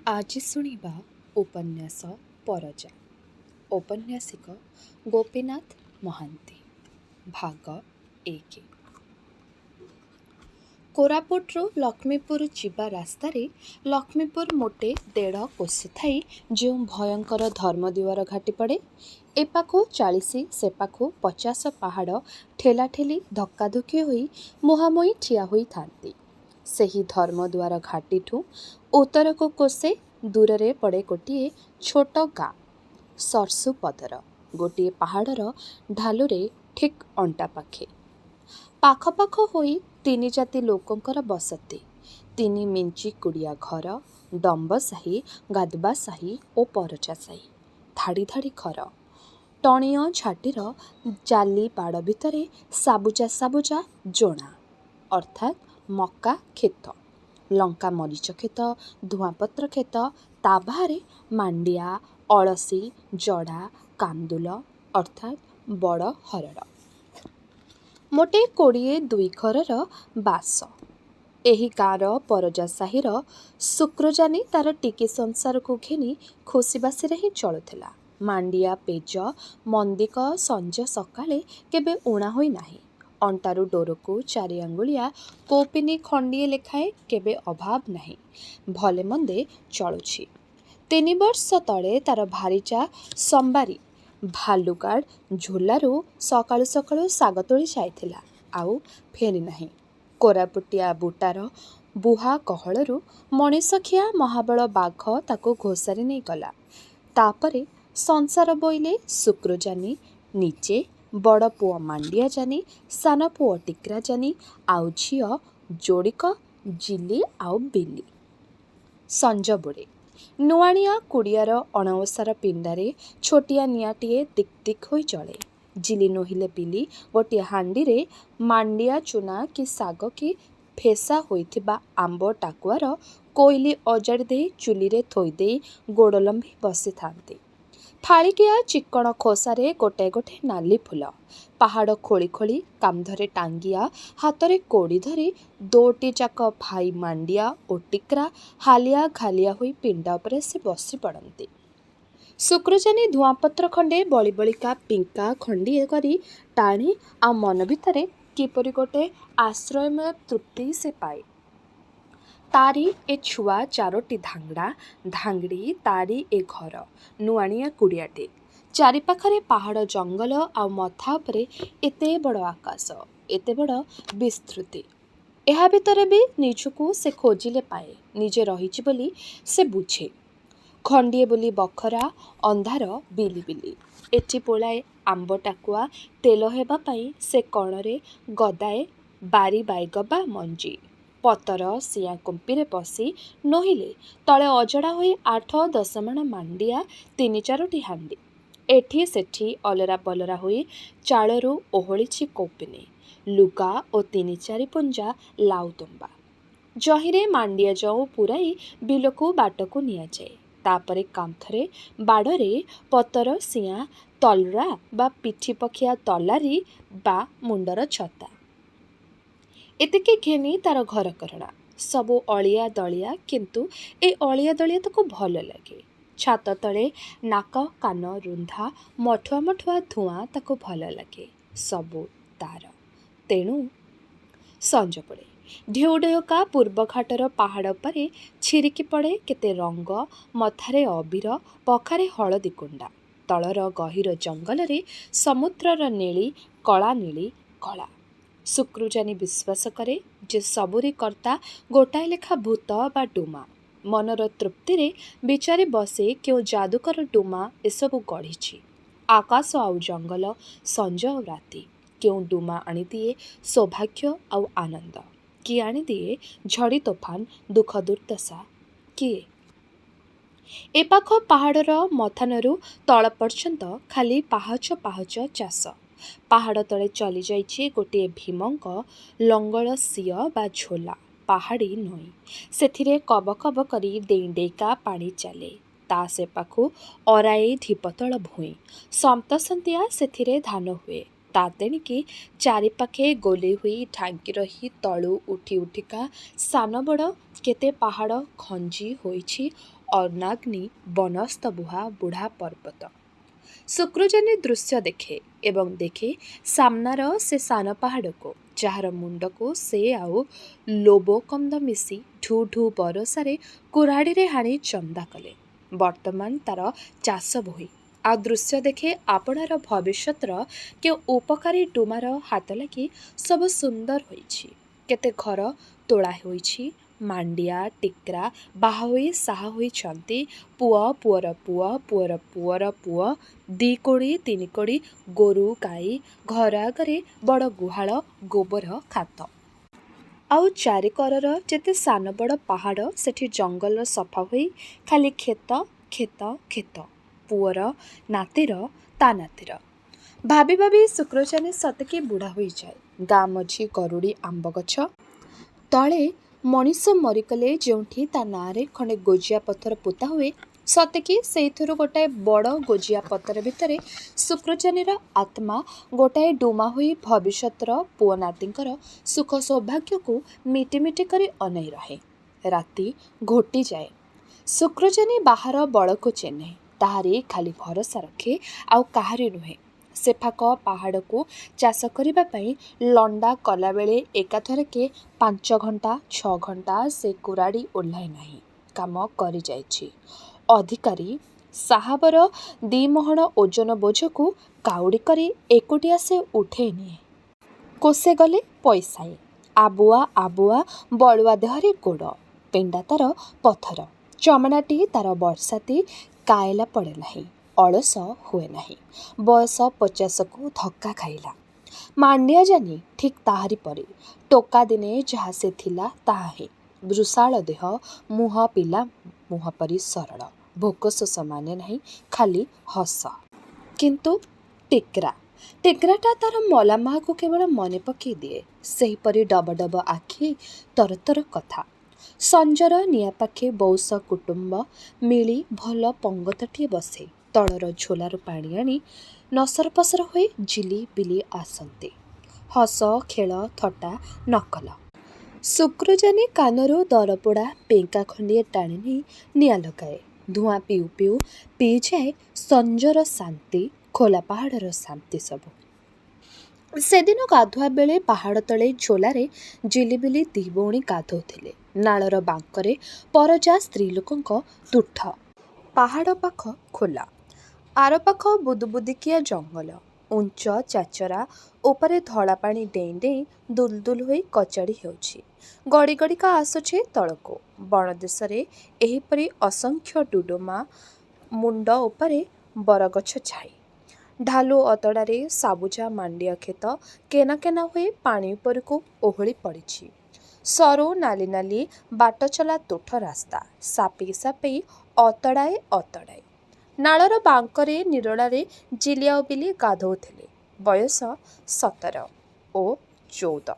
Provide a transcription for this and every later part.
ଆଜି ଶୁଣିବା ଉପନ୍ୟାସ ପରଜା। ଔପନ୍ୟାସିକ ଗୋପୀନାଥ ମହାନ୍ତି। ଭାଗ 1। କୋରାପୁଟରୁ ଲକ୍ଷ୍ମୀପୁର ଯିବା ରାସ୍ତାରେ ଲକ୍ଷ୍ମୀପୁର ମୋଟେ 1.5 କୋଶ ଥାଇ ଯେଉଁ ଭୟଙ୍କର ଧର୍ମଦୁଆର ଘାଟି ପଡ଼େ, ଏପାଖୁ 40 ସେପାଖୁ 50 ପାହାଡ଼ ଠେଲାଠେଲି ଧକ୍କାଧୁକ୍କି ହୋଇ ମୁହାଁମୁହିଁ ଠିଆ ହୋଇଥାନ୍ତି। ସେହି ଧର୍ମଦୁଆର ଘାଟିଠୁ ଉତ୍ତରକୁ କୋଶେ ଦୂରରେ ପଡ଼େ ଗୋଟିଏ ଛୋଟ ଗାଁ ସରସୁପଦର ଗୋଟିଏ ପାହାଡ଼ର ଢାଲୁରେ ଠିକ୍ ଅଣ୍ଟା ପାଖେ। ପାଖ ପାଖ ହୋଇ 3 ଜାତି ଲୋକଙ୍କର ବସତି। 3 ମିଞ୍ଚି କୁଡ଼ିଆ ଘର, ଡମ୍ବସାହି, ଗାଧବାସାହି ଓ ପରଜା ସାହି। ଧାଡ଼ି ଧାଡ଼ି ଘର। ଟଣିଅ ଝାଟିର ଜାଲି ବାଡ଼ ଭିତରେ ସାବୁଜା ସାବୁଜା ଜୋଣା, ଅର୍ଥାତ୍ ମକା କ୍ଷେତ, ଲଙ୍କା ମରିଚ କ୍ଷେତ, ଧୂଆଁପତ୍ର କ୍ଷେତ, ତା ବାହାରେ ମାଣ୍ଡିଆ, ଅଳସୀ, ଜଡ଼ା, କାନ୍ଦୁଲ ଅର୍ଥାତ୍ ବଡ଼ ହରଡ଼। ମୋଟେ 22 ଘରର ବାସ। ଏହି ଗାଁର ପରଜା ସାହିର ଶୁକ୍ରଜାନି ତା'ର ଟିକି ସଂସାରକୁ ଘେନି ଖୁସିବାସିରେ ହିଁ ଚଳୁଥିଲା। ମାଣ୍ଡିଆ ପେଜ ମନ୍ଦିକ ସଞ୍ଜ ସକାଳେ କେବେ ଊଣା ହୋଇ ନାହିଁ। ଅଣ୍ଟାରୁ ଡୋରକୁ 4 ଆଙ୍ଗୁଳିଆ କୌପିନି ଖଣ୍ଡିଏ ଲେଖାଏଁ କେବେ ଅଭାବ ନାହିଁ। ଭଲେ ମନ୍ଦେ ଚଳୁଛି। 3 ବର୍ଷ ତଳେ ତା'ର ଭାରିଜା ସମ୍ବାରୀ ଭାଲୁଗାଡ଼ ଝୁଲାରୁ ସକାଳୁ ସକାଳୁ ଶାଗ ତୋଳି ଯାଇଥିଲା, ଆଉ ଫେରି ନାହିଁ। କୋରାପୁଟିଆ ବୁଟାର ବୁହା ଗହଳରୁ ମଣିଷଖିଆ ମହାବଳ ବାଘ ତାକୁ ଘୋଷାରି ନେଇଗଲା। ତା'ପରେ ସଂସାର ବୋଇଲେ ଶୁକ୍ରଜାନି ନିଜେ, ବଡ଼ ପୁଅ ମାଣ୍ଡିଆ ଜାନି, ସାନ ପୁଅ ଟିକ୍ରା ଜାନି, ଆଉ ଝିଅ ଯୋଡ଼ିକ ଜିଲି ଆଉ ବିଲି। ସଞ୍ଜ ବୁଡ଼େ। ନୁଆଣିଆ କୁଡ଼ିଆର ଅଣଓସାର ପିଣ୍ଡାରେ ଛୋଟିଆ ନିଆଁଟିଏ ଦିକ୍ ଦିକ୍ ହୋଇ ଜଳେ। ଜିଲି ନୋହିଲେ ବିଲି ଗୋଟିଏ ହାଣ୍ଡିରେ ମାଣ୍ଡିଆ ଚୂନା କି ଶାଗ କି ଫେସା ହୋଇଥିବା ଆମ୍ବ ଟାକୁଆର କୋଇଲି ଅଜାଡ଼ି ଦେଇ ଚୁଲିରେ ଥୋଇଦେଇ ଗୋଡ଼ ଲମ୍ବି ବସିଥାନ୍ତି। ଫାଳିକିଆ ଚିକ୍କଣ ଖୋସାରେ ଗୋଟାଏ ଗୋଟାଏ ନାଲି ଫୁଲ। ପାହାଡ଼ ଖୋଳି ଖୋଳି କାନ୍ଧରେ ଟାଙ୍ଗିଆ, ହାତରେ କୋଡ଼ି ଧରି 2ଟି ଯାକ ଭାଇ ମାଣ୍ଡିଆ ଓ ଟିକ୍ରା ହାଲିଆ ଘାଲିଆ ହୋଇ ପିଣ୍ଡା ଉପରେ ଆସି ବସି ପଡ଼ନ୍ତି। ଶୁକ୍ରଜାନି ଧୂଆଁପତ୍ର ଖଣ୍ଡେ ବଳି ବଳିକା ପିଙ୍କା ଖଣ୍ଡିଏ କରି ଟାଣେ, ଆଉ ମନ ଭିତରେ କିପରି ଗୋଟେ ଆଶ୍ରୟମୟ ତୃପ୍ତି ସେ ପାଏ। ତାରି ଏ ଛୁଆ 4ଟି ଧାଙ୍ଗଡ଼ା, ଧାଙ୍ଗଡ଼ି, ତାରି ଏ ଘର, ନୁଆଣିଆ କୁଡ଼ିଆଟେ। ଚାରିପାଖରେ ପାହାଡ଼ ଜଙ୍ଗଲ, ଆଉ ମଥା ଉପରେ ଏତେ ବଡ଼ ଆକାଶ, ଏତେ ବଡ଼ ବିସ୍ତୃତି। ଏହା ଭିତରେ ବି ନିଜକୁ ସେ ଖୋଜିଲେ ପାଏ। ନିଜେ ରହିଛି ବୋଲି ସେ ବୁଝେ। ଖଣ୍ଡିଏ ବୋଲି ବଖରା, ଅନ୍ଧାର ବିଲି ବିଲି। ଏଠି ପୋଳାଏ ଆମ୍ବ ଟାକୁଆ, ତେଲ ହେବା ପାଇଁ ସେ କଣରେ ଗଦାଏ ବାରି ବାଇଗବା ମଞ୍ଜି। ପତର ସିଆଁ କୁମ୍ପିରେ ପଶି ନୋହିଲେ ତଳେ ଅଜଡ଼ା ହୋଇ 8-10 ମାଣ ମାଣ୍ଡିଆ, 3-4ଟି ହାଣ୍ଡି। ଏଠି ସେଠି ଅଲରା ବଲରା ହୋଇ ଚାଳରୁ ଓହଳିଛି କୌପିନି, ଲୁଗା ଓ 3-4 ପୁଞ୍ଜା ଲାଉତୁମ୍ବା। ଜହିରେ ମାଣ୍ଡିଆ ଜଉ ପୂରାଇ ବିଲକୁ ବାଟକୁ ନିଆଯାଏ। ତା'ପରେ କାନ୍ଥରେ ବାଡ଼ରେ ପତର ସିଆଁ ତଲ୍ରା ବା ପିଠି ପଖିଆ ତଲାରି ବା ମୁଣ୍ଡର ଛତା। ଏତିକି ଘେନି ତା'ର ଘରକରଣା। ସବୁ ଅଳିଆ ଦଳିଆ, କିନ୍ତୁ ଏ ଅଳିଆ ଦଳିଆ ତାକୁ ଭଲ ଲାଗେ। ଛାତ ତଳେ ନାକ କାନ ରୁନ୍ଧା ମଠୁଆ ମଠୁଆ ଧୂଆଁ ତାକୁ ଭଲ ଲାଗେ। ସବୁ ତା'ର। ତେଣୁ ସଞ୍ଜ ପଡ଼େ। ଢେଉ ଢେଉକା ପୂର୍ବଘାଟର ପାହାଡ଼ ଉପରେ ଛିରିକି ପଡ଼େ କେତେ ରଙ୍ଗ, ମଥାରେ ଅବିର, ପଖାରେ ହଳଦୀ କୁଣ୍ଡା। ତଳର ଗହୀର ଜଙ୍ଗଲରେ ସମୁଦ୍ରର ନେଳି, କଳା ନେଳି, କଳା। ଶୁକ୍ରଜାନି ବିଶ୍ୱାସ କରେ ଯେ ସବୁରି କର୍ତ୍ତା ଗୋଟାଏ ଲେଖା ଭୂତ ବା ଡୁମା। ମନର ତୃପ୍ତିରେ ବିଚାରି ବସେ କେଉଁ ଯାଦୁକର ଡୁମା ଏସବୁ ଗଢ଼ିଛି। ଆକାଶ ଆଉ ଜଙ୍ଗଲ, ସଞ୍ଜ ଆଉ ରାତି। କେଉଁ ଡୁମା ଆଣିଦିଏ ସୌଭାଗ୍ୟ ଆଉ ଆନନ୍ଦ, କିଏ ଆଣିଦିଏ ଝଡ଼ି ତୋଫାନ, ଦୁଃଖ ଦୁର୍ଦ୍ଦଶା, କିଏ? ଏପାଖ ପାହାଡ଼ର ମଥାନରୁ ତଳ ପର୍ଯ୍ୟନ୍ତ ଖାଲି ପାହାଚ ପାହାଚ ଚାଷ। ପାହାଡ଼ ତଳେ ଚଲିଯାଇଛି ଗୋଟିଏ ଭୀମଙ୍କ ଲଙ୍ଗଳ ସିଅ ବା ଝୋଲା ପାହାଡ଼ୀ ନଈ। ସେଥିରେ କବ କବ କରି ଡେଇଁ ଡେଇଁକା ପାଣି ଚାଲେ। ତା ସେପାଖୁ ଅରାଏ ଢିପତଳ ଭୂଇଁ। ସନ୍ତସନ୍ତିଆ ସେଥିରେ ଧାନ ହୁଏ। ତା ତେଣିକି ଚାରିପାଖେ ଗୋଲେଇ ହୋଇ ଢାଙ୍କି ରହି ତଳୁ ଉଠି ଉଠିକା ସାନ ବଡ଼ କେତେ ପାହାଡ଼ ଖଞ୍ଜି ହୋଇଛି ଅନାଗ୍ନି ବନସ୍ତ ବୁହା ବୁଢ଼ା ପର୍ବତ। ଶୁକ୍ରଜାନି ଦୃଶ୍ୟ ଦେଖେ ଏବଂ ଦେଖେ ସାମ୍ନାର ସେ ସାନ ପାହାଡ଼କୁ, ଯାହାର ମୁଣ୍ଡକୁ ସେ ଆଉ ଲୋବକନ୍ଦ ମିଶି ଢୁ ଢୁ ବରଷାରେ କୁରାଢ଼ୀରେ ହାଣି ଚନ୍ଦା କଲେ। ବର୍ତ୍ତମାନ ତାର ଚାଷ ବୋହି ଆଉ ଦୃଶ୍ୟ ଦେଖେ ଆପଣାର ଭବିଷ୍ୟତର କେଉଁ ଉପକାରୀ ଡୁମାର ହାତ ଲାଗି ସବୁ ସୁନ୍ଦର ହୋଇଛି। କେତେ ଘର ତୋଳା ହୋଇଛି, ମାଣ୍ଡିଆ ଟିକ୍ରା ବାହା ହୋଇ ସାହା ହୋଇଛନ୍ତି, ପୁଅ ପୁଅର ପୁଅ ପୁଅର ପୁଅର ପୁଅ, 2 କୋଡ଼ି 3 କୋଡ଼ି ଗୋରୁ ଗାଈ, ଘର ଆଗରେ ବଡ଼ ଗୁହାଳ, ଗୋବର ଖାତ। ଆଉ ଚାରିକରର ଯେତେ ସାନ ବଡ଼ ପାହାଡ଼, ସେଠି ଜଙ୍ଗଲ ସଫା ହୋଇ ଖାଲି କ୍ଷେତ କ୍ଷେତ କ୍ଷେତ, ପୁଅର ନାତିର ତା ନାତିର। ଭାବି ଭାବି ଶୁକ୍ରଚାନି ସତେକି ବୁଢ଼ା ହୋଇଯାଏ। ଗାଁ ମଝି ଗରୁଡ଼ି ଆମ୍ବ ଗଛ ତଳେ ମଣିଷ ମରିଗଲେ ଯେଉଁଠି ତା ନାଁରେ ଖଣ୍ଡେ ଗୋଜିଆ ପଥର ପୋତା ହୁଏ, ସତେକି ସେଇଥିରୁ ଗୋଟାଏ ବଡ଼ ଗୋଜିଆ ପଥର ଭିତରେ ଶୁକ୍ରଚାନିର ଆତ୍ମା ଗୋଟାଏ ଡୁମା ହୋଇ ଭବିଷ୍ୟତର ପୁଅ ନାତିଙ୍କର ସୁଖ ସୌଭାଗ୍ୟକୁ ମିଟି ମିଟି କରି ଅନେଇ ରହେ। ରାତି ଘୋଟିଯାଏ। ଶୁକ୍ରଚାନି ବାହାର ବଳକୁ ଚିହ୍ନେ, ତାହାରି ଖାଲି ଭରସା ରଖେ, ଆଉ କାହାରି ନୁହେଁ। ସେପାଖ ପାହାଡ଼କୁ ଚାଷ କରିବା ପାଇଁ ଲଣ୍ଡା କଲାବେଳେ ଏକାଥରକେ 5 ଘଣ୍ଟା 6 ଘଣ୍ଟା ସେ କୁରାଢ଼ୀ ଓହ୍ଲାଏ ନାହିଁ, କାମ କରିଯାଇଛି। ଅଧିକାରୀ ସାହାବର 2 ମହଣ ଓଜନ ବୋଝକୁ କାଉଡ଼ି କରି ଏକୁଟିଆ ସେ ଉଠେଇ ନିଏ। କୋଶେ ଗଲେ ପଇସାଏ, ଆବୁଆ ଆବୁଆ ବଳୁଆ ଦେହରେ ଗୋଡ଼, ପେଣ୍ଡା ତାର ପଥର, ଚମଡ଼ାଟି ତାର ବର୍ଷାତି କାଏଲା ପଡ଼େ ନାହିଁ, ଅଳସ ହୁଏ ନାହିଁ। ବୟସ 50କୁ ଧକ୍କା ଖାଇଲା। ମାଣ୍ଡିଆ ଜାନି ଠିକ୍ ତାହାରି ପରି। ଟୋକା ଦିନେ ଯାହା ସେ ଥିଲା ତାହା ହିଁ। ବୃଷାଳ ଦେହ, ମୁହଁ ପିଲା ମୁହଁ ପରି ସରଳ, ଭୋକ ଶୋଷ ମାନେ ନାହିଁ, ଖାଲି ହସ। କିନ୍ତୁ ଟିକ୍ରାଟା ତାର ମଲା ମା'କୁ କେବଳ ମନେ ପକେଇ ଦିଏ। ସେହିପରି ଡବ ଡବ ଆଖି, ତରତର କଥା। ସଞ୍ଜର ନିଆଁ ପାଖେ ବଉଶ କୁଟୁମ୍ବ ମିଳି ଭଲ ପଙ୍ଗତଟିଏ ବସେ। ତଳର ଝୋଲାରୁ ପାଣି ଆଣି ନସର ପସର ହୋଇ ଝିଲି ବିଲି ଆସନ୍ତି। ହସ ଖେଳ ଥଟ୍ଟା ନକଲ। ଶୁକ୍ରଜାନି କାନରୁ ଦରପୋଡ଼ା ପେଙ୍କା ଖଣ୍ଡିଏ ଟାଣି ନେଇ ନିଆଁ ଲଗାଏ। ଧୂଆଁ ପିଉ ପିଉ ପିଇଯାଏ ସଞ୍ଜର ଶାନ୍ତି, ଖୋଲା ପାହାଡ଼ର ଶାନ୍ତି ସବୁ। ସେଦିନ ଗାଧୁଆ ବେଳେ ପାହାଡ଼ ତଳେ ଝୋଲାରେ ଝିଲିବିଲି 2 ଭଉଣୀ ଗାଧୋଉଥିଲେ। ନାଳର ବାଙ୍କରେ ପରଜା ସ୍ତ୍ରୀଲୋକଙ୍କ ତୁଠ। ପାହାଡ଼ ପାଖ ଖୋଲା, ଆରପାଖ ବୁଦୁବୁଦିକିଆ ଜଙ୍ଗଲ। ଉଞ୍ଚ ଚାଚରା ଉପରେ ଧଳା ପାଣି ଡେଇଁ ଡେଇଁ ଦୁଲ୍ ଦୁଲ୍ ହୋଇ କଚାଡ଼ି ହେଉଛି, ଗଡ଼ି ଗଡ଼ିକା ଆସୁଛି ତଳକୁ। ବଣଦେଶରେ ଏହିପରି ଅସଂଖ୍ୟ ଡୁଡୁମା। ମୁଣ୍ଡ ଉପରେ ବରଗଛ ଛାଇ। ଢାଲୁ ଅତଡ଼ାରେ ସାବୁଜା ମାଣ୍ଡିଆ କ୍ଷେତ କେନା କେନା ହୋଇ ପାଣି ଉପରକୁ ଓହଳି ପଡ଼ିଛି। ସରୁ ନାଲି ନାଲି ବାଟଚଲା ତୁଠ ରାସ୍ତା, ସାପେଇ ସାପେଇ ଅତଡ଼ାଏ ଅତଡ଼ାଏ। ନାଳର ବାଙ୍କରେ ନିରୋଳାରେ ଝିଲି ଆଉ ବିଲି ଗାଧୋଉଥିଲେ। ବୟସ 17 ଓ 14।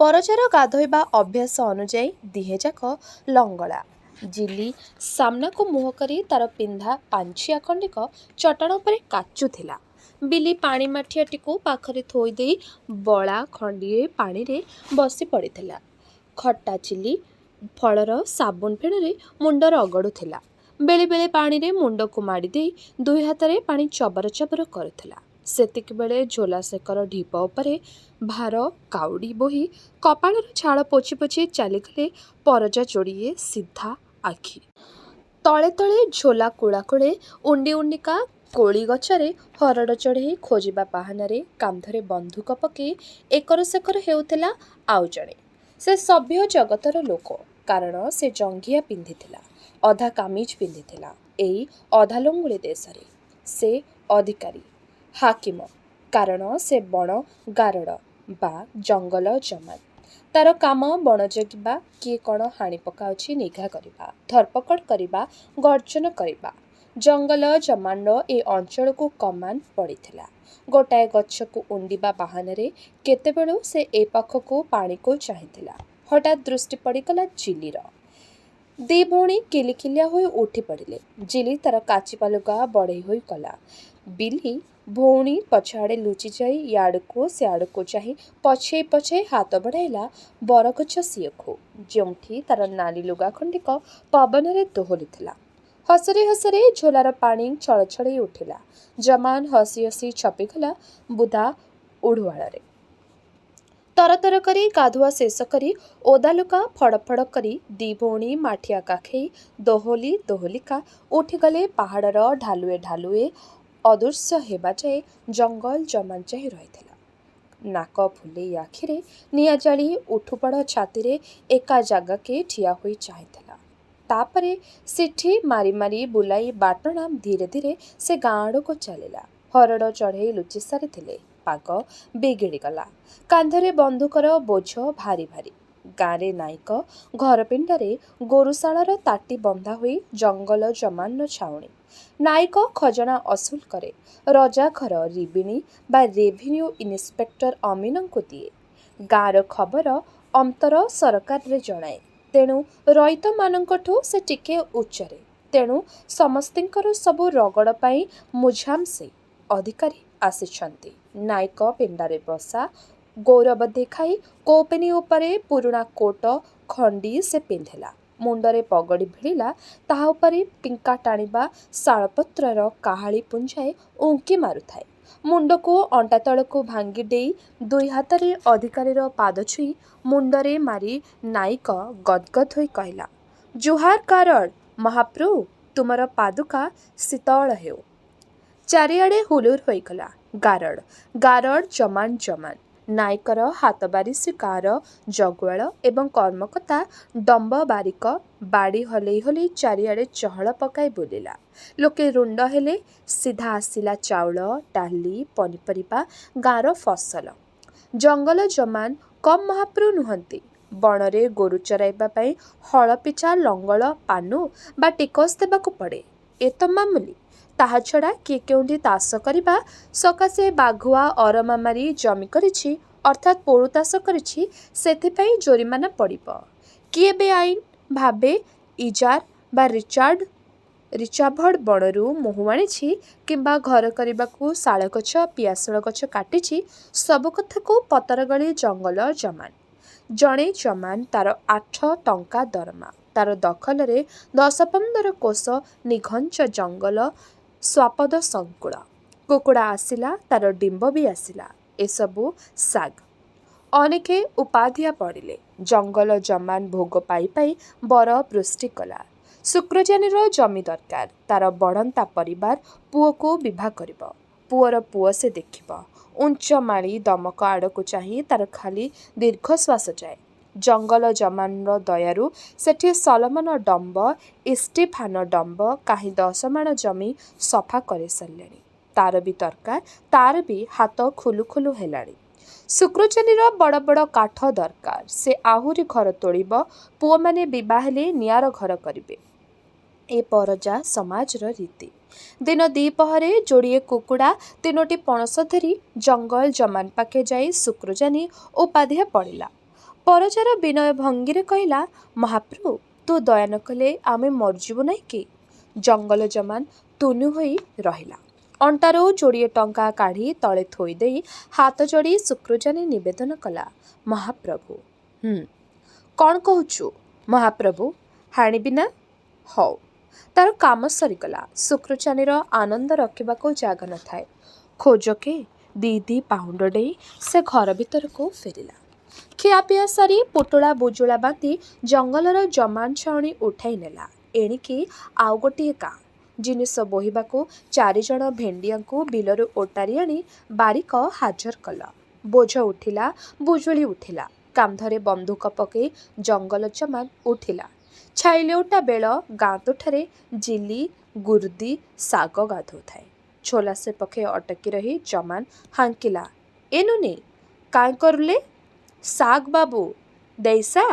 ପରଜାର ଗାଧୋଇବା ଅଭ୍ୟାସ ଅନୁଯାୟୀ ଦିହେଁଯାକ ଲଙ୍ଗଳା। ଝିଲି ସାମ୍ନାକୁ ମୁହଁ କରି ତାର ପିନ୍ଧା ପାଞ୍ଛିଆ ଖଣ୍ଡିକ ଚଟାଣ ଉପରେ କାଚୁଥିଲା। ବିଲି ପାଣି ମାଠିଆଟିକୁ ପାଖରେ ଥୋଇଦେଇ ବଳା ଖଣ୍ଡିଏ ପାଣିରେ ବସି ପଡ଼ିଥିଲା। ଖଟା ଚିଲି ଫଳର ସାବୁନ ଫେଣରେ ମୁଣ୍ଡ ରଗଡ଼ୁଥିଲା। ବେଳେ ବେଳେ ପାଣିରେ ମୁଣ୍ଡକୁ ମାଡ଼ିଦେଇ 2 ହାତରେ ପାଣି ଚବର ଚବର କରୁଥିଲା। ସେତିକିବେଳେ ଝୋଲା ସେକର ଢିପ ଉପରେ ଭାର କାଉଡ଼ି ବୋହି କପାଳର ଝାଳ ପୋଛି ପୋଛି ଚାଲିଗଲେ ପରଜା ଯୋଡ଼ିଏ ସିଧା ଆଖି। ତଳେ ତଳେ ଝୋଲା କୂଳାକୂଳେ ଉଣ୍ଡି ଉଣ୍ଡିକା କୋଳି ଗଛରେ ହରଡ଼ ଚଢ଼େଇ ଖୋଜିବା ବାହାନାରେ କାନ୍ଧରେ ବନ୍ଧୁକ ପକେଇ ଏକର ସେକର ହେଉଥିଲା ଆଉ ଜଣେ। ସେ ସଭ୍ୟ ଜଗତର ଲୋକ, କାରଣ ସେ ଜଙ୍ଘିଆ ପିନ୍ଧିଥିଲା, ଅଧା କାମିଜ ପିନ୍ଧିଥିଲା। ଏଇ ଅଧାଲଙ୍ଗୁଳି ଦେଶରେ ସେ ଅଧିକାରୀ, ହାକିମ, କାରଣ ସେ ବଣ ଗାରଡ଼ ବା ଜଙ୍ଗଲ ଜମାତ। ତାର କାମ ବଣ ଜଗିବା, କିଏ କ'ଣ ହାଣି ପକାଉଛି ନିଘା କରିବା, ଧରପକଡ଼ କରିବା, ଗର୍ଜନ କରିବା। ଜଙ୍ଗଲ ଜମାଣ୍ଡ ଏ ଅଞ୍ଚଳକୁ କମାନ୍ ପଡ଼ିଥିଲା। ଗୋଟାଏ ଗଛକୁ ଉଣ୍ଡିବା ବାହାନାରେ କେତେବେଳୁ ସେ ଏ ପାଖକୁ ପାଣିକୁ ଚାହିଁଥିଲା। ହଠାତ୍ ଦୃଷ୍ଟି ପଡ଼ିଗଲା ଝିଲିର। 2 ଭଉଣୀ କିଲିକିଲିଆ ହୋଇ ଉଠି ପଡ଼ିଲେ। ଝିଲି ତାର କାଚିବା ଲୁଗା ବଢ଼େଇ ହୋଇ କଲା। ବିଲି ଭଉଣୀ ପଛଆଡ଼େ ଲୁଚି ଯାଇ ଇଆଡ଼କୁ ସିଆଡ଼କୁ ଚାହିଁ ପଛେଇ ପଛେଇ ହାତ ବଢ଼ାଇଲା ବରଗଛ ସିଏକୁ, ଯେଉଁଠି ତାର ନାଲି ଲୁଗା ଖଣ୍ଡିକ ପବନରେ ଦୋହଲୁଥିଲା। ହସରେ ହସରେ ଝୋଲାର ପାଣି ଛଳଛଳେଇ ଉଠିଲା। ଜମାନ୍ ହସି ହସି ଛପିଗଲା ବୁଦା ଉଢୁଆଳରେ। ତରତର କରି ଗାଧୁଆ ଶେଷ କରି ଓଦା ଲୁଗା ଫଡ଼ ଫଡ଼ କରି ଦି ଭଉଣୀ ମାଠିଆ କାଖେଇ ଦୋହଲି ଦୋହଲିକା ଉଠିଗଲେ ପାହାଡ଼ର ଢାଲୁଏ ଢାଲୁଏ ଅଦୃଶ୍ୟ ହେବା ଯାଏ ଜଙ୍ଗଲ ଜମାନ୍ ଚାହିଁ ରହିଥିଲା। ନାକ ଫୁଲେଇ ଆଖିରେ ନିଆଁ ଜାଳି ଉଠୁପଡ଼ ଛାତିରେ ଏକା ଜାଗାକେ ଠିଆ ହୋଇ ଚାହିଁଥିଲା। ତାପରେ ସିଠି ମାରି ମାରି ବୁଲାଇ ବାଟଣା ଧୀରେ ଧୀରେ ସେ ଗାଁ ଆଡ଼କୁ ଚାଲିଲା। ହରଡ଼ ଚଢ଼େଇ ଲୁଚି ସାରିଥିଲେ। ପାଗ ବିଗିଡ଼ିଗଲା। କାନ୍ଧରେ ବନ୍ଧୁକର ବୋଝ ଭାରି ଭାରି। ଗାଁରେ ନାଇକ ଘର ପିଣ୍ଡାରେ ଗୋରୁଶାଳାର ତାଟି ବନ୍ଧା ହୋଇ ଜଙ୍ଗଲ ଜମାନ୍ର ଛାଉଣି। ନାଇକ ଖଜଣା ଅସୁଲ କରେ। ରଜା ଘର ରିବିଣି ବା ରେଭିନ୍ୟୁ ଇନ୍ସପେକ୍ଟର ଅମିନଙ୍କୁ ଦିଏ। ଗାଁର ଖବର ଅନ୍ତର ସରକାରରେ ଜଣାଏ। ତେଣୁ ରଇତମାନଙ୍କଠୁ ସେ ଟିକେ ଉଚ୍ଚରେ। ତେଣୁ ସମସ୍ତିଙ୍କର ସବୁ ରଗଡ଼ ପାଇଁ ମୁଝାମ୍ ସେ। ଅଧିକାରୀ ଆସିଛନ୍ତି। ନାଇକ ପିଣ୍ଡାରେ ବସା। ଗୌରବ ଦେଖାଇ କୌପେନି ଉପରେ ପୁରୁଣା କୋଟ ଖଣ୍ଡି ସେ ପିନ୍ଧିଲା। ମୁଣ୍ଡରେ ପଗଡ଼ି ଭିଡ଼ିଲା। ତାହା ଉପରେ ପିଙ୍କା ଟାଣିବା ଶାଳପତ୍ରର କାହାଳି ପୁଞ୍ଜାଏ ଉଙ୍କି ମାରୁଥାଏ। ମୁଣ୍ଡକୁ ଅଣ୍ଟା ତଳକୁ ଭାଙ୍ଗି ଦେଇ ଦୁଇ ହାତରେ ଅଧିକାରୀର ପାଦ ଛୁଇଁ ମୁଣ୍ଡରେ ମାରି ନାଇକ ଗଦଗଦ ହୋଇ କହିଲା, ଜୁହାର ଗାରଡ଼ ମହାପ୍ରଭୁ, ତୁମର ପାଦୁକା ଶୀତଳ ହେଉ। ଚାରିଆଡ଼େ ହୁଲୁର ହୋଇଗଲା। ଗାରଡ଼ ଗାରଡ଼ ଜମାନ୍ ଜମାନ୍। ନାଇକର ହାତବାରିଶି ଗାଁର ଜଗୁଆଳ ଏବଂ କର୍ମକର୍ତ୍ତା ଡମ୍ବ ବାରିକ ବାଡ଼ି ହଲେଇ ହଲେଇ ଚାରିଆଡ଼େ ଚହଳ ପକାଇ ବୁଲିଲା। ଲୋକେ ରୁଣ୍ଡ ହେଲେ। ସିଧା ଆସିଲା ଚାଉଳ, ଡାଲି, ପନିପରିବା, ଗାଁର ଫସଲ। ଜଙ୍ଗଲ ଜମାନ୍ କମ୍ ମହାପ୍ରଭୁ ନୁହନ୍ତି। ବଣରେ ଗୋରୁ ଚରାଇବା ପାଇଁ ହଳ ପିଛା ଲଙ୍ଗଳ ପାନୁ ବା ଟିକସ ଦେବାକୁ ପଡ଼େ। ଏ ତ ମାମୁଲି। ତାହା ଛଡ଼ା କିଏ କେଉଁଠି ତାଷ କରିବା ସକାଶେ ବାଘୁଆ ଅରମା ମାରି ଜମି କରିଛି ଅର୍ଥାତ୍ ପୋଳୁ ତାଷ କରିଛି, ସେଥିପାଇଁ ଜୋରିମାନା ପଡ଼ିବ। କିଏ ବେଆଇନ ଭାବେ ଇଜାର ବା ରିଚାର୍ଭଡ଼ ବଣରୁ ମହୁ ଆଣିଛି କିମ୍ବା ଘର କରିବାକୁ ଶାଳଗଛ ପିଆଶାଳ ଗଛ କାଟିଛି, ସବୁ କଥାକୁ ପତର ଗଳି ଜଙ୍ଗଲ ଜମାନ୍। ଜଣେ ଜମାନ୍ ତାର 8 ଟଙ୍କା ଦରମା। ତାର ଦଖଲରେ 10-15 କୋଶ ନିଘଞ୍ଚ ଜଙ୍ଗଲ ସ୍ୱାପଦ ସଂକୁଳ। କୁକୁଡ଼ା ଆସିଲା, ତାର ଡିମ୍ବ ବି ଆସିଲା। ଏସବୁ ସାଗ। ଅନେକେ ଉପାଧିଆ ପଡ଼ିଲେ। ଜଙ୍ଗଲ ଜମାନ୍ ଭୋଗ ପାଇ ପାଇ ବର ବୃଷ୍ଟି କଲା। ଶୁକ୍ରଜାନିର ଜମି ଦରକାର। ତାର ବଢ଼ନ୍ତା ପରିବାର ପୁଅକୁ ବିଭା କରିବ। ପୁଅର ପୁଅ ସେ ଦେଖିବ। ଉଞ୍ଚମାଳି ଦମକ ଆଡ଼କୁ ଚାହିଁ ତାର ଖାଲି ଦୀର୍ଘଶ୍ୱାସ ଯାଏ। ଜଙ୍ଗଲ ଜମାନ୍ର ଦୟାରୁ ସେଠି ସଲମନ ଡମ୍ବ, ଇଷ୍ଟିଫାନ ଡମ୍ବ କାହିଁ 10 ମାଣ ଜମି ସଫା କରି ସାରିଲେଣି। ତାର ବି ଦରକାର, ତାର ବି ହାତ ଖୁଲୁ ଖୁଲୁ ହେଲାଣି। ଶୁକ୍ରଜାନିର ବଡ଼ ବଡ଼ କାଠ ଦରକାର। ସେ ଆହୁରି ଘର ତୋଳିବ। ପୁଅମାନେ ବିଭା ହେଲେ ନିଆର ଘର କରିବେ। ଏ ପରଜା ସମାଜର ରୀତି। ଦିନ ଦ୍ୱିପହରେ ଯୋଡ଼ିଏ କୁକୁଡ଼ା 3ଟି ପଣସ ଧରି ଜଙ୍ଗଲ ଜମାନ୍ ପାଖେ ଯାଇ ଶୁକ୍ରଜାନି ଉପାଧିଆ ପଡ଼ିଲା। ପରଜାର ବିନୟ ଭଙ୍ଗୀରେ କହିଲା, ମହାପ୍ରଭୁ, ତୁ ଦୟା ନ କଲେ ଆମେ ମରିଯିବୁ ନାହିଁ କି? ଜଙ୍ଗଲ ଜମାନ୍ ତୁନି ହୋଇ ରହିଲା। ଅଣ୍ଟାରୁ ଯୋଡ଼ିଏ ଟଙ୍କା କାଢ଼ି ତଳେ ଥୋଇ ଦେଇ ହାତ ଯୋଡ଼ି ଶୁକ୍ରଜାନି ନିବେଦନ କଲା, ମହାପ୍ରଭୁ। କ'ଣ କହୁଛୁ ମହାପ୍ରଭୁ, ହାଣିବି ନା? ହଉ। ତାର କାମ ସରିଗଲା। ଶୁକ୍ରଜାନିର ଆନନ୍ଦ ରଖିବାକୁ ଜାଗା ନଥାଏ। ଖୋଜକେ ଦି ପାହୁଣ୍ଡ ଡେଇଁ ସେ ଘର ଭିତରକୁ ଫେରିଲା। ଖିଆପିଆ ସାରି ପୁଟୁଳା ବୁଜୁଳା ବାନ୍ଧି ଜଙ୍ଗଲର ଜମାନ୍ ଛାଉଣି ଉଠାଇ ନେଲା। ଏଣିକି ଆଉ ଗୋଟିଏ ଗାଁ। ଜିନିଷ ବୋହିବାକୁ 4 ଜଣ ଭେଣ୍ଡିଆଙ୍କୁ ବିଲରୁ ଓଟାରି ଆଣି ବାରିକ ହାଜର କଲ। ବୋଝ ଉଠିଲା, ବୁଜୁଳି ଉଠିଲା। କାନ୍ଧରେ ବନ୍ଧୁକ ପକେଇ ଜଙ୍ଗଲ ଜମାନ୍ ଉଠିଲା। ଛାଇ ଲେଉଟା ବେଳ ଗାଁ ତୁଠରେ ଜିଲି ଗୁରୁଦି ଶାଗ ଗାଧୋଉଥାଏ। ଛୋଲା ସେପକ୍ଷେ ଅଟକି ରହି ଜମାନ୍ ହାଙ୍କିଲା, ଏ ନୁନି, କାଁ କରୁଲେ? ଶାଗ ବାବୁ, ଦେଇସା?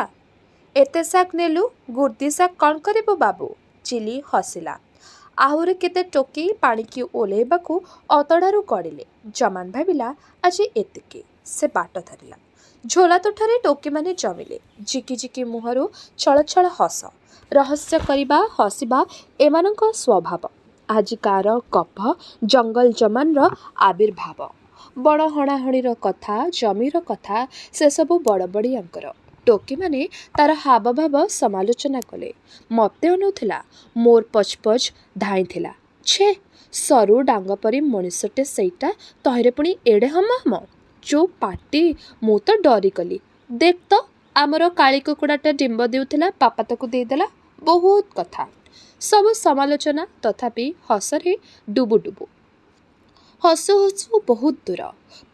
ଏତେ ଶାଗ ନେଲୁ, ଗୁର୍ଦି ଶାଗ କ'ଣ କରିବୁ ବାବୁ? ଚିଲି ହସିଲା। ଆହୁରି କେତେ ଟୋକେଇ ପାଣିକି ଓହ୍ଲେଇବାକୁ ଅତଡ଼ାରୁ ଗଡ଼ିଲେ। ଜମାନ୍ ଭାବିଲା, ଆଜି ଏତିକି। ସେ ବାଟ ଧରିଲା। ଝୋଲା ତୁଠରେ ଟୋକୀମାନେ ଜମିଲେ। ଝିକି ଝିକି ମୁହଁରୁ ଛଳ ଛଳ ହସ। ରହସ୍ୟ କରିବା, ହସିବା ଏମାନଙ୍କ ସ୍ୱଭାବ। ଆଜିକାର ଗପ ଜଙ୍ଗଲ ଜମାନର ଆବିର୍ଭାବ। ବଡ଼ ହଣାହଣିର କଥା, ଜମିର କଥା, ସେସବୁ ବଡ଼ବଡ଼ିଆଙ୍କର। ଟୋକିମାନେ ତାର ହାବଭାବ ସମାଲୋଚନା କଲେ। ମତେ ଅନଉଥିଲା, ମୋର ପଛ ପଛ ଧାଇଁଥିଲା। ଛେ, ସରୁ ଡାଙ୍ଗ ପରି ମଣିଷଟେ ସେଇଟା, ତହିଁରେ ପୁଣି ଏଡ଼େ ହମ ହମ। ଯୋଉ ପାଟି, ମୁଁ ତ ଡରିଗଲି। ଦେଖ ତ, ଆମର କାଳି କୁକୁଡ଼ାଟା ଡିମ୍ବ ଦେଉଥିଲା, ବାପା ତାକୁ ଦେଇଦେଲା। ବହୁତ କଥା, ସବୁ ସମାଲୋଚନା, ତଥାପି ହସରେ ଡୁବୁଡୁବୁ। ହସୁ ହସୁ ବହୁତ ଦୂର।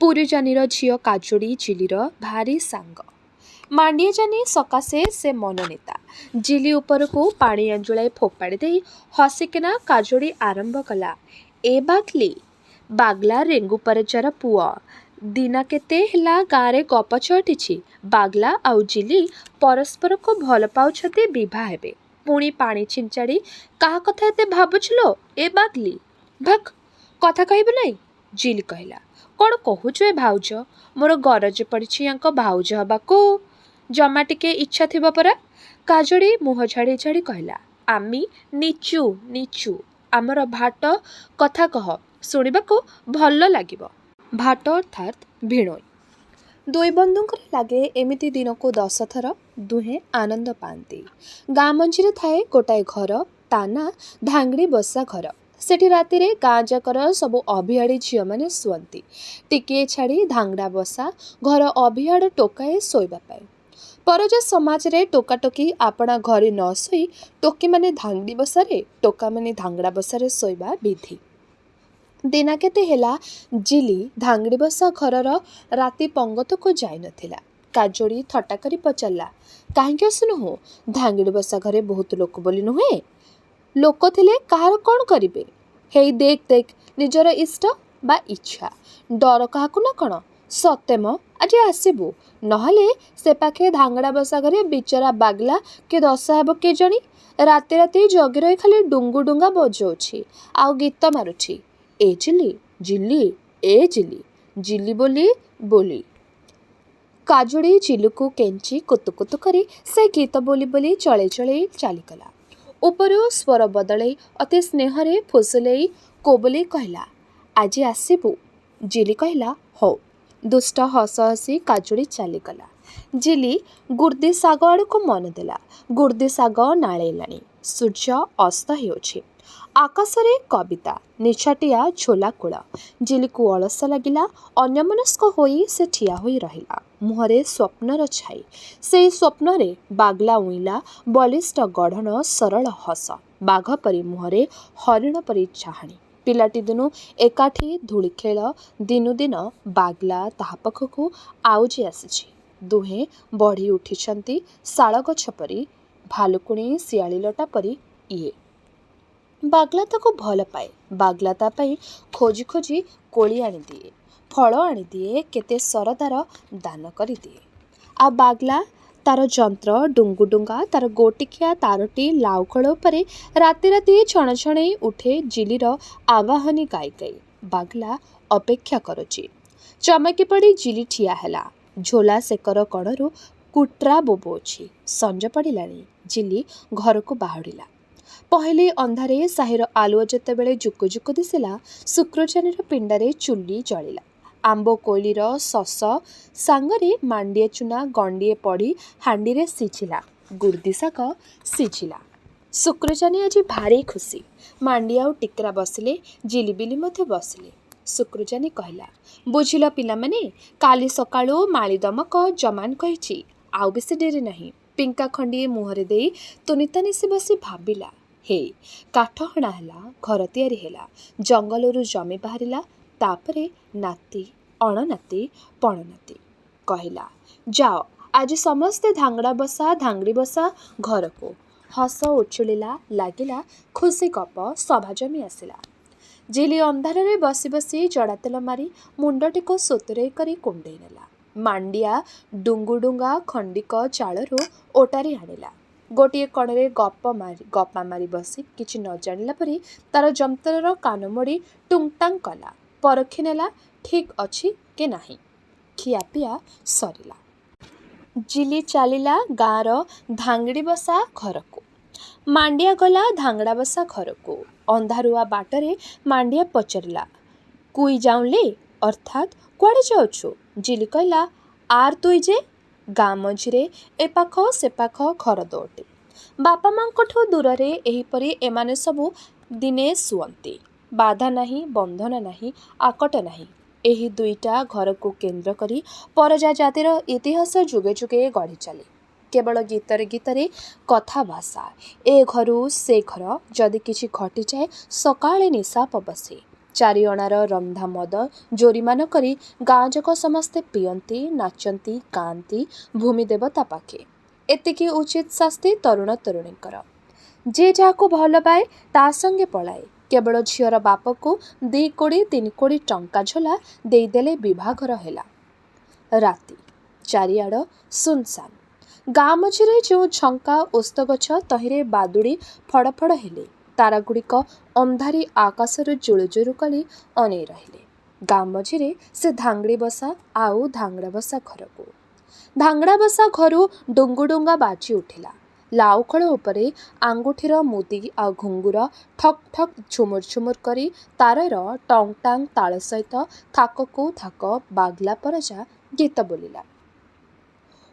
ପୁରୀଜାନିର ଝିଅ କାଜୁଡ଼ି ଝିଲିର ଭାରି ସାଙ୍ଗ। ମାଣ୍ଡିଆ ଜାନି ସକାଶେ ସେ ମନନେତା। ଝିଲି ଉପରକୁ ପାଣି ଆଞ୍ଜୁଳାଏ ଫୋପାଡ଼ି ଦେଇ ହସିକିନା କାଜୁଡ଼ି ଆରମ୍ଭ କଲା। ଏ ବାଗ୍ଲି, ବାଗ୍ଲା ରେଙ୍ଗୁ ପରଜାର ପୁଅ। ଦିନା କେତେ ହେଲା ଗାଁରେ ଗପ ଚଟିଛି। ବାଗ୍ଲା ଆଉ ଝିଲି ପରସ୍ପରକୁ ଭଲ ପାଉଛନ୍ତି, ବିଭା ହେବେ। ପୁଣି ପାଣି ଛିଞ୍ଚାଡ଼ି କାହା କଥା ଏତେ ଭାବୁଛୁ ଲୋ ଏ ବାଗ୍ଲି? ଭାକ୍, କଥା କହିବୁ ନାହିଁ? ଝିଲି କହିଲା। କ'ଣ କହୁଛୁ ଏ ଭାଉଜ? ମୋର ଗରଜ ପଡ଼ିଛି ୟାଙ୍କ ଭାଉଜ ହବାକୁ। ଜମା ଟିକେ ଇଚ୍ଛା ଥିବ ପରା? କାଜୁଡ଼ି ମୁହଁ ଝାଡ଼ି ଝାଡ଼ି କହିଲା। ଆମି ନିଚୁ ନିଚୁ, ଆମର ଭାଟ କଥା କହ, ଶୁଣିବାକୁ ଭଲ ଲାଗିବ। ଭାଟ ଅର୍ଥାତ୍ ଭିଣୋଇ। ଦୁଇ ବନ୍ଧୁଙ୍କର ଲାଗେ ଏମିତି ଦିନକୁ 10 ଥର। ଦୁହେଁ ଆନନ୍ଦ ପାଆନ୍ତି। ଗାଁ ମଝିରେ ଥାଏ ଗୋଟାଏ ଘର, ତା ନାଁ ଧାଙ୍ଗଡ଼ି ବସା ଘର। ସେଠି ରାତିରେ ଗାଁ ଯାକର ସବୁ ଅଭିଆଡ଼ି ଝିଅମାନେ ଶୁଅନ୍ତି। ଟିକିଏ ଛାଡ଼ି ଧାଙ୍ଗଡ଼ା ବସା ଘର ଅଭିଆଡ଼ ଟୋକାଏ ଶୋଇବା ପାଇଁ। ପରଜା ସମାଜରେ ଟୋକାଟୋକି ଆପଣା ଘରେ ନ ଶୋଇ ଟୋକିମାନେ ଧାଙ୍ଗଡ଼ି ବସାରେ, ଟୋକାମାନେ ଧାଙ୍ଗଡ଼ା ବସାରେ ଶୋଇବା ବିଧି। ଦିନା କେତେ ହେଲା ଝିଲି ଧାଙ୍ଗଡ଼ି ବସା ଘରର ରାତି ପଙ୍ଗତକୁ ଯାଇନଥିଲା। କାଜୁଡ଼ି ଥଟ୍ଟା କରି ପଚାରିଲା, କାହିଁକି ଆସୁନୁ? ଧାଙ୍ଗଡ଼ି ବସା ଘରେ ବହୁତ ଲୋକ ବୋଲି ନୁହେଁ? ଲୋକ ଥିଲେ କାହାର କ'ଣ କରିବେ? ହେଇ ଦେଖ ଦେଖ, ନିଜର ଇଷ୍ଟ ବା ଇଚ୍ଛା। ଡର କାହାକୁ ନା କ'ଣ? ସତେ ମ, ଆଜି ଆସିବୁ, ନହେଲେ ସେ ପାଖେ ଧାଙ୍ଗଡ଼ା ବସା ଘରେ ବିଚରା ବାଗ୍ଲା କି ଦଶା ହେବ କେଜାଣି? ରାତି ରାତି ଜଗି ରହି ଖାଲି ଡୁଙ୍ଗୁ ଡୁଙ୍ଗା ବଜଉଛି ଆଉ ଗୀତ ମାରୁଛି। ଏ ଝିଲି, ଝିଲି, ଏ ଝିଲି, ଝିଲି ବୋଲି ବୋଲି। କାଜୁଡ଼ି ଝିଲୁକୁ କେଞ୍ଚି କୁତୁକୁତୁ କରି ସେ ଗୀତ ବୋଲି ବୋଲି ଚଳେଇ ଚଳେଇ ଚାଲିଗଲା। ଉପରୁ ସ୍ୱର ବଦଳେଇ ଅତି ସ୍ନେହରେ ଫୁସୁଲେଇ କୋବଲେଇ କହିଲା, ଆଜି ଆସିବୁ? ଝିଲି କହିଲା, ହଉ। ଦୁଷ୍ଟ ହସ ହସି କାଜୁଡ଼ି ଚାଲିଗଲା। ଝିଲି ଗୁର୍ଦି ଶାଗ ଆଡ଼କୁ ମନ ଦେଲା। ଗୁର୍ଦି ଶାଗ ନାଳେଇଲାଣି। ସୂର୍ଯ୍ୟ ଅସ୍ତ ହେଉଛି। ଆକାଶରେ କବିତା, ନିଛାଟିଆ ଝୋଲା କୂଳ। ଝିଲିକୁ ଅଳସ ଲାଗିଲା। ଅନ୍ୟମନସ୍କ ହୋଇ ସେ ଠିଆ ହୋଇ ରହିଲା। ମୁହଁରେ ସ୍ୱପ୍ନର ଛାଇ। ସେଇ ସ୍ୱପ୍ନରେ ବାଗ୍ଲା ଉଇଁଲା, ବଳିଷ୍ଠ ଗଢ଼ଣ, ସରଳ ହସ। ବାଘ ପରି ମୁହଁରେ ହରିଣ ପରି ଚାହାଣୀ। ପିଲାଟି ଦିନୁ ଏକାଠି ଧୂଳିଖେଳ। ଦିନୁ ଦିନ ବାଗ୍ଲା ତାହା ପାଖକୁ ଆଉଜି ଆସିଛି। ଦୁହେଁ ବଢ଼ି ଉଠିଛନ୍ତି ଶାଳଗଛ ପରି, ଭାଲୁକୁଣି ଶିଆଳି ଲଟା ପରି। ଇଏ ବାଗ୍ଲା ତାକୁ ଭଲ ପାଏ। ବାଗ୍ଲା ତା ପାଇଁ ଖୋଜି ଖୋଜି କୋଳି ଆଣିଦିଏ, ଫଳ ଆଣିଦିଏ, କେତେ ସରଦାର ଦାନ କରିଦିଏ। ଆଉ ବାଗ୍ଲା ତାର ଯନ୍ତ୍ର ଡୁଙ୍ଗୁଡୁଙ୍ଗା, ତାର ଗୋଟିକିଆ ତାରଟି ଲାଉକଳ ଉପରେ ରାତି ରାତି ଛଣଛଣେଇ ଉଠେ ଝିଲିର ଆବାହନୀ ଗାଇ ଗାଇ। ବାଗ୍ଲା ଅପେକ୍ଷା କରୁଛି। ଚମକି ପଡ଼ି ଝିଲି ଠିଆ ହେଲା। ଝୋଲା ସେକର କଣରୁ କୁଟ୍ରା ବୋବୋଉଛି। ସଞ୍ଜ ପଡ଼ିଲାଣି। ଝିଲି ଘରକୁ ବାହୁଡ଼ିଲା। ପହିଲି ଅନ୍ଧାରେ ସାହିର ଆଲୁଅ ଯେତେବେଳେ ଜୁକୁଜୁକୁ ଦିଶିଲା, ଶୁକ୍ରଚାନୀର ପିଣ୍ଡାରେ ଚୁଲି ଜଳିଲା। ଆମ୍ବ କୋଇଲିର ଶସ ସାଙ୍ଗରେ ମାଣ୍ଡିଆ ଚୂନା ଗଣ୍ଡିଏ ପଡ଼ି ହାଣ୍ଡିରେ ସିଝିଲା। ଗୁର୍ଦି ଶାଗ ସିଝିଲା। ଶୁକ୍ରଚାନୀ ଆଜି ଭାରି ଖୁସି। ମାଣ୍ଡିଆ ଆଉ ଟିକରା ବସିଲେ, ଝିଲିବିଲି ମଧ୍ୟ ବସିଲେ। ଶୁକ୍ରଚାନୀ କହିଲା, ବୁଝିଲ ପିଲାମାନେ, କାଲି ସକାଳୁ ମାଳି ଦମକ ଜମାନ୍ କହିଛି, ଆଉ ବେଶୀ ଡେରି ନାହିଁ। ପିଙ୍କା ଖଣ୍ଡିଏ ମୁହଁରେ ଦେଇ ତୁନିତାନିସି ବସି ଭାବିଲା। ହେଇ, କାଠ ହଣା ହେଲା, ଘର ତିଆରି ହେଲା, ଜଙ୍ଗଲରୁ ଜମି ବାହାରିଲା, ତାପରେ ନାତି, ଅଣନାତି, ପଣନାତି। କହିଲା, ଯାଅ ଆଜି ସମସ୍ତେ ଧାଙ୍ଗଡ଼ା ବସା ଧାଙ୍ଗଡ଼ି ବସା ଘରକୁ। ହସ ଉଛୁଳିଲା, ଲାଗିଲା, ଖୁସି ଗପ ସଭା ଜମି ଆସିଲା। ଝିଲି ଅନ୍ଧାରରେ ବସି ବସି ଜଡ଼ା ତେଲ ମାରି ମୁଣ୍ଡଟିକୁ ସୁତୁରେଇ କରି କୁଣ୍ଡେଇ ନେଲା। ମାଣ୍ଡିଆ ଡୁଙ୍ଗୁଡୁଙ୍ଗା ଖଣ୍ଡିକ ଚାଳରୁ ଓଟାରି ଆଣିଲା। ଗୋଟିଏ କଣରେ ଗପା ମାରି ବସି କିଛି ନ ଜାଣିଲା ପରି ତାର ଯନ୍ତ୍ରର କାନ ମୋଡ଼ି ଟୁଙ୍ଗ୍ଟାଙ୍ଗ୍ କଲା। ପରଖି ନେଲା ଠିକ୍ ଅଛି କି ନାହିଁ। ଖିଆପିଆ ସରିଲା। ଝିଲି ଚାଲିଲା ଗାଁର ଧାଙ୍ଗଡ଼ି ବସା ଘରକୁ। ମାଣ୍ଡିଆ ଗଲା ଧାଙ୍ଗଡ଼ା ବସା ଘରକୁ। ଅନ୍ଧାରୁଆ ବାଟରେ ମାଣ୍ଡିଆ ପଚାରିଲା, କୁଇ ଯାଉଁଲେ ଅର୍ଥାତ୍ କୁଆଡ଼େ ଯାଉଛୁ? ଜିଲି କହିଲା, ଆର୍ ତୁଇ ଯେ? ଗାଁ ମଝିରେ ଏପାଖ ସେପାଖ ଘର ଦୋଟି। ବାପା ମା'ଙ୍କଠୁ ଦୂରରେ ଏହିପରି ଏମାନେ ସବୁ ଦିନେ ଶୁଅନ୍ତି। ବାଧା ନାହିଁ, ବନ୍ଧନ ନାହିଁ, ଆକଟ ନାହିଁ। ଏହି ଦୁଇଟା ଘରକୁ କେନ୍ଦ୍ର କରି ପରଜା ଜାତିର ଇତିହାସ ଯୁଗେ ଯୁଗେ ଗଢ଼ି ଚାଲେ। କେବଳ ଗୀତରେ ଗୀତରେ କଥା ଭାଷା। ଏ ଘରୁ ସେ ଘର। ଯଦି କିଛି ଘଟିଯାଏ ସକାଳେ ନିଶାପ ବସେ। ଚାରିଅଣାର ରନ୍ଧା ମଦ ଜୋରିମାନ କରି ଗାଁଯାକ ସମସ୍ତେ ପିଅନ୍ତି, ନାଚନ୍ତି, ଗାଆନ୍ତି ଭୂମି ଦେବତା ପାଖେ। ଏତିକି ଉଚିତ ଶାସ୍ତି ତରୁଣ ତରୁଣୀଙ୍କର। ଯିଏ ଯାହାକୁ ଭଲ ପାଏ ତା ସଙ୍ଗେ ପଳାଏ। କେବଳ ଝିଅର ବାପକୁ 2 କୋଡ଼ି 3 କୋଡ଼ି ଟଙ୍କା ଝୋଲା ଦେଇଦେଲେ ବିଭାଘର ହେଲା। ରାତି। ଚାରିଆଡ଼ ସୁନସାନ। ଗାଁ ମଝିରେ ଯେଉଁ ଝଙ୍କା ଓସ୍ତଗଛ ତହିଁରେ ବାଦୁଡ଼ି ଫଡ଼ ଫଡ଼ ହେଲେ। ତାରାଗୁଡ଼ିକ ଅନ୍ଧାରି ଆକାଶରୁ ଜୁଳୁଜୁଳୁ କରି ଅନେଇ ରହିଲେ। ଗାଁ ମଝିରେ ସେ ଧାଙ୍ଗଡ଼ି ବସା ଆଉ ଧାଙ୍ଗଡ଼ା ବସା ଘରକୁ। ଧାଙ୍ଗଡ଼ା ବସା ଘରୁ ଡୁଙ୍ଗୁଡୁଙ୍ଗା ବାଜି ଉଠିଲା। ଲାଉଖଳ ଉପରେ ଆଙ୍ଗୁଠିର ମୁଦି ଆଉ ଘୁଙ୍ଗୁର ଠକ୍ ଠକ୍ ଝୁମୁର ଝୁମୁର କରି ତାରର ଟଙ୍ଗ ଟାଙ୍ଗ ତାଳ ସହିତ ଥାକକୁ ଥାକ ବାଗ୍ଲା ପରଜା ଗୀତ ବୋଲିଲା।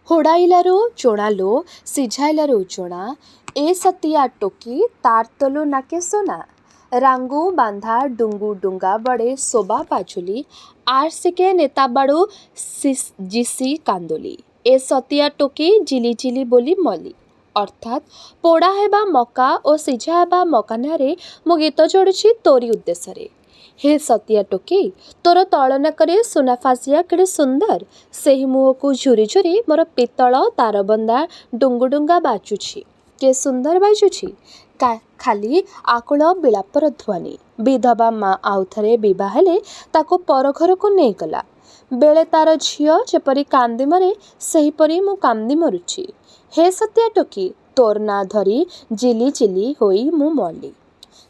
ହୁଡ଼ାଇଲାରୁ ଚୋଣା ଲୋ, ସିଝାଇଲାରୁ ଚୋଣା, ଏ ସତିଆ ଟୋକି ତାର ତଲୁ ନାକେ সোনা। রাঙ্গু বান্ধা ডুঙ্গু ডুঙ্গা বড়ে শোভা পাঝুলি আর সিকে নেতা বাড়ু জিসি কান্দুলি এ সতিয়া ଟୋକି ଜିଲି ଜିଲି ବୋଲି ମଲି। ଅର୍ଥାତ୍ ପୋଡ଼ା ହେବା ମକା ଓ ସିଝା ହେବା ମକା ନାଁରେ ମୁଁ ଗୀତ ଯୋଡ଼ୁଛି ତୋରି ଉଦ୍ଦେଶ୍ୟରେ। ହେ ସତିଆ ଟୋକି, ତୋର ତଳନାକରେ ସୁନା ଫାସିଆ କେଡ଼େ ସୁନ୍ଦର। ସେହି ମୁହଁକୁ ଝୁରି ଝୁରି ମୋର ପିତ୍ତଳ ତାରବନ୍ଦା ଡୁଙ୍ଗୁଡୁଙ୍ଗା ବାଜୁଛି। କେ ସୁନ୍ଦର ବାଜୁଛି। ଖାଲି ଆକୁଳ ବିଳାପର ଧ୍ୱନି। ବିଧବା ମା ଆଉଥରେ ବିଭା ହେଲେ ତାକୁ ପର ଘରକୁ ନେଇଗଲା ବେଳେ ତାର ଝିଅ ଯେପରି କାନ୍ଦି ମରେ ସେହିପରି ମୁଁ କାନ୍ଦି ମରୁଛି। ହେ ସତିଆ ଟୋକି, ତୋର ନାଁ ଧରି ଜିଲି ଜିଲି ହୋଇ ମୁଁ ମଲି।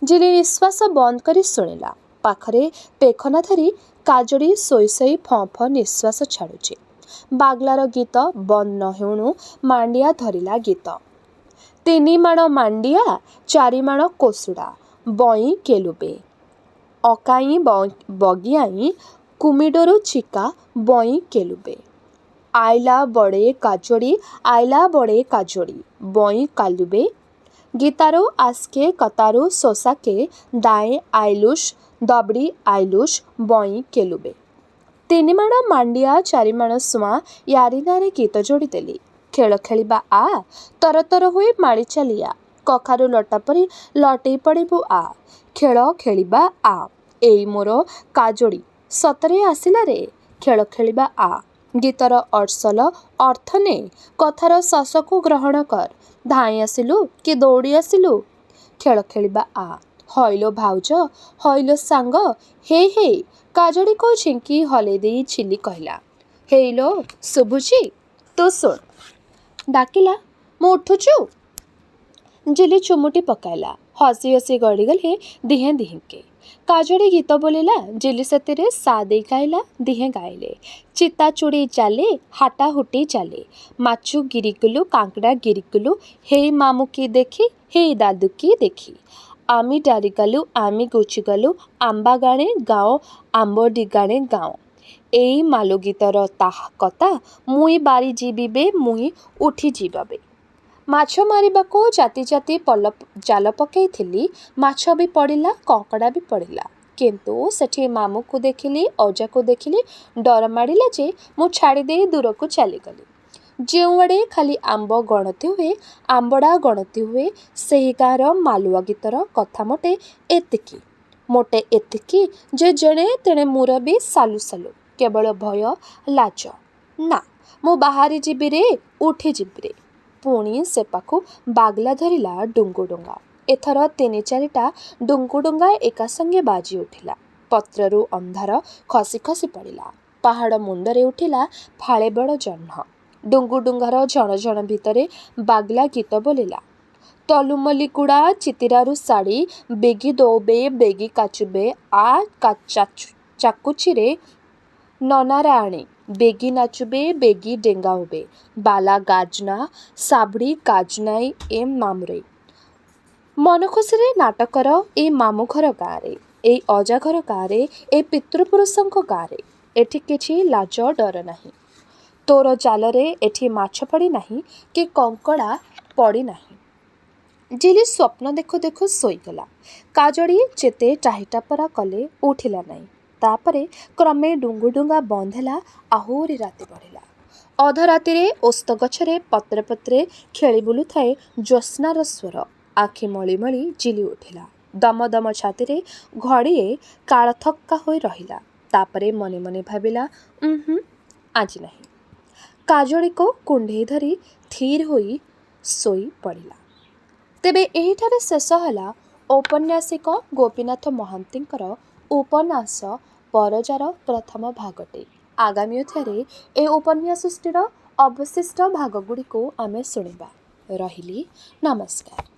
ଜିଲି ନିଶ୍ୱାସ ବନ୍ଦ କରି ଶୁଣିଲା। ପାଖରେ ପେଖନା ଧରି କାଜଡ଼ି ଶୋଇ ଶୋଇ ଫଁ ଫଁ ନିଶ୍ୱାସ ଛାଡ଼ୁଛି। ବାଗ୍ଲାର ଗୀତ ବନ୍ଦ ନ ହେଉଣୁ ମାଣ୍ଡିଆ ଧରିଲା ଗୀତ। 3 ମାଣ ମାଣ୍ଡିଆ 4 ମାଣ କୋଶୁଡ଼ା ବଇଁ କେଲୁବେ ଅକାଇଁ ବଗିଆଇଁ କୁମିଡୋରୁ ଚିକା ବଇଁ କେଲୁବେ ଆଇଲା ବଡ଼େ କାଜୋଡ଼ି ଆଇଲା ବଡ଼େ କାଜୋଡ଼ି ବଇଁ କାଲୁବେ ଗୀତାରୁ ଆସ୍କେ କତାରୁ ଶୋଷାକେ ଦାଏଁ ଆଇଲୁସ୍ ଦବଡ଼ି ଆଇଲୁସ୍ ବଇଁ କେଲୁବେ। 3 ମାଣ ମାଣ୍ଡିଆ 4 ମାଣ ସୁଆଁ ୟାରି ନାଁରେ ଗୀତ ଯୋଡ଼ିଦେଲି। ଖେଳ ଖେଳିବା ଆ, ତରତର ହୋଇ ମାଡ଼ି ଚାଲିଆ। କଖାରୁ ଲଟା ପରି ଲଟେଇ ପଡ଼ିବୁ ଆ। ଖେଳ ଖେଳିବା ଆ। ଏଇ ମୋର କାଜୋଡ଼ି ସତରେ ଆସିଲା ରେ। ଖେଳ ଖେଳିବା ଆ। ଗୀତର ଅସଲ ଅର୍ଥ ନେ। କଥାର ଶସକୁ ଗ୍ରହଣ କର। ଧାଇଁ ଆସିଲୁ କି ଦୌଡ଼ି ଆସିଲୁ? ଖେଳ ଖେଳିବା ଆ। ହଇଲୋ ଭାଉଜ, ହଇଲୋ ସାଙ୍ଗ, ହେଇ ହେଇ। କାଜୋଡ଼ିକୁ ଝିଙ୍କି ହଲେଇ ଦେଇ ଝିଲି କହିଲା, ହେଇଲୋ ଶୁଭୁଛି? ତୁ ଶୁଣ। ଡାକିଲା, ମୁଁ ଉଠୁଛୁ? ଜିଲି ଚୁମୁଟି ପକାଇଲା। ହସି ହସି ଗଡ଼ିଗଲେ ଦିହେଁ ଦିହେଁକେ। କାଜୋଡ଼ି ଗୀତ ବୋଲିଲା। ଜିଲି ସେଥିରେ ସା ଦେଇ ଗାଇଲା। ଦିହେଁ ଗାଇଲେ। ଚିତା ଚୁଡ଼ି ଚାଲେ, ହାଟା ହୁଟି ଚାଲେ। ମାଛୁ ଗିରିଗୁଲୁ, କାଙ୍କଡ଼ା ଗିରିଗୁଲୁ, ହେଇ ମାମୁ କି ଦେଖି, ହେଇ ଦାଦୁ କି ଦେଖି। আমি ডারি গালু আমি গুচি গালু আম্বা গানে গাও আম্ব ডিগানে গাও। এই ମାଲୋ ଗୀତର ତାହା କଥା ମୁଇଁ ବାରି ଯିବିବେ ମୁଇଁ ଉଠି ଯିବାବେ। ମାଛ ମାରିବାକୁ ଜାତି ଜାତି ଜାଲ ପକାଇଥିଲି। ମାଛ ବି ପଡ଼ିଲା, କଙ୍କଡ଼ା ବି ପଡ଼ିଲା। କିନ୍ତୁ ସେଠି ମାମୁଁକୁ ଦେଖିଲି, ଅଜାକୁ ଦେଖିଲି। ଡର ମାଡ଼ିଲା ଯେ ମୁଁ ଛାଡ଼ି ଦେଇ ଦୂରକୁ ଚାଲିଗଲି। ଯେଉଁଆଡ଼େ ଖାଲି ଆମ୍ବ ଗଣତି ହୁଏ, ଆମ୍ବଡ଼ା ଗଣତି ହୁଏ, ସେହି ଗାଁର ମାଲୁଆ ଗୀତର କଥା ମୋଟେ ଏତିକି ଯେ ଯେଣେ ତେଣେ ମୁରବି ସାଲୁ ସାଲୁ। କେବଳ ଭୟ, ଲାଜ। ନା, ମୁଁ ବାହାରି ଯିବିରେ, ଉଠି ଯିବିରେ। ପୁଣି ସେପାଖୁ ବାଗ୍ଲା ଧରିଲା ଡୁଙ୍ଗୁଡୁଙ୍ଗା। ଏଥର 3-4ଟା ଡୁଙ୍ଗୁଡୁଙ୍ଗା ଏକା ସଙ୍ଗେ ବାଜି ଉଠିଲା। ପତ୍ରରୁ ଅନ୍ଧାର ଖସି ଖସି ପଡ଼ିଲା। ପାହାଡ଼ ମୁଣ୍ଡରେ ଉଠିଲା ଫାଳେ ବଡ଼ ଜହ୍ନ। ଡୁଙ୍ଗୁଡୁଙ୍ଗାର ଝଣଝଣ ଭିତରେ ବାଗ୍ଲା ଗୀତ ବୋଲିଲା। ତଲୁମଲିଗୁଡ଼ା ଚିତିରାରୁ ଶାଢ଼ୀ ବେଗି ଦୋବେ ବେଗି କାଚୁବେ ଆ ଚାକୁଚିରେ ନନାରାଣୀ ବେଗି ନାଚୁବେ ବେଗି ଡେଙ୍ଗା ହୁବେ ବାଲା ଗାଜନା ସାବଡ଼ି ଗାଜନାଇ ଏ ମାମୁରେ। ମନ ଖୁସିରେ ନାଟକର ଏ ମାମୁଁ ଘର ଗାଁରେ, ଏଇ ଅଜାଘର ଗାଁରେ, ଏ ପିତୃପୁରୁଷଙ୍କ ଗାଁରେ ଏଠି କିଛି ଲାଜ ଡର ନାହିଁ। ତୋର ଜାଲରେ ଏଠି ମାଛ ପଡ଼ି ନାହିଁ କି କଙ୍କଡ଼ା ପଡ଼ି ନାହିଁ। ଝିଲି ସ୍ୱପ୍ନ ଦେଖୁ ଦେଖୁ ଶୋଇଗଲା। କାଜଳି ଯେତେ ଟାହିଟାପରା କଲେ ଉଠିଲା ନାହିଁ। ତାପରେ କ୍ରମେ ଡୁଙ୍ଗୁଡୁଙ୍ଗା ବନ୍ଦ ହେଲା। ଆହୁରି ରାତି ବଢ଼ିଲା। ଅଧରାତିରେ ଓସ୍ତ ଗଛରେ ପତ୍ରେ ପତ୍ରେ ଖେଳି ବୁଲୁଥାଏ ଜ୍ୟୋତ୍ସ୍ନାର ସ୍ୱର। ଆଖି ମଳି ମଳି ଝିଲି ଉଠିଲା। ଦମ ଦମ ଛାତିରେ ଘଡ଼ିଏ କାଳ ଥକ୍କା ହୋଇ ରହିଲା। ତାପରେ ମନେ ମନେ ଭାବିଲା, ଆଜି ନାହିଁ। କାଜଳିକୁ କୁଣ୍ଢେଇ ଧରି ଥିର ହୋଇ ଶୋଇ ପଡ଼ିଲା। ତେବେ ଏହିଠାରେ ଶେଷ ହେଲା ଔପନ୍ୟାସିକ ଗୋପୀନାଥ ମହାନ୍ତିଙ୍କର ଉପନ୍ୟାସ ପରଜାର ପ୍ରଥମ ଭାଗଟି। ଆଗାମୀ ଅଧ୍ୟାୟରେ ଏ ଉପନ୍ୟାସଟିର ଅବଶିଷ୍ଟ ଭାଗଗୁଡ଼ିକୁ ଆମେ ଶୁଣିବା। ରହିଲି, ନମସ୍କାର।